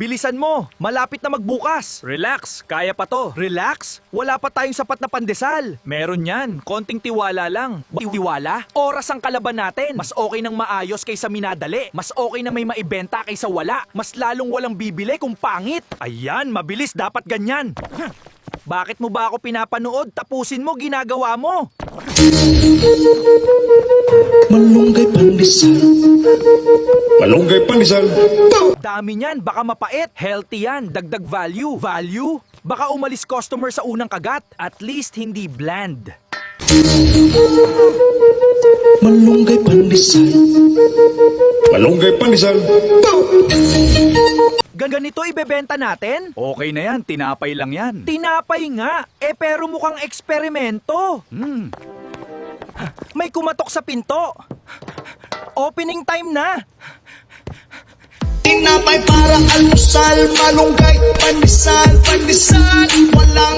Bilisan mo, malapit na magbukas. Relax, kaya pa to. Relax? Wala pa tayong sapat na pandesal. Meron yan, konting tiwala lang. Tiwala? Oras ang kalaban natin. Mas okay nang maayos kaysa minadali. Mas okay na may maibenta kaysa wala. Mas lalong walang bibili kung pangit. Ayan, mabilis, dapat ganyan. Bakit mo ba ako pinapanood? Tapusin mo, ginagawa mo. Malunggay pandesal. Malunggay pandesal. Dami niyan, baka mapait. Healthy yan, dagdag value. Value? Baka umalis customer sa unang kagat. At least hindi bland. Malunggay pandesal. Malunggay pandesal. Ganito ibebenta natin? Okay na yan, tinapay lang yan. Tinapay nga, pero mukhang eksperimento. May kumatok sa pinto. Opening time na. Tinapay para almusal. Malunggay pandesal. Pandesal. Wala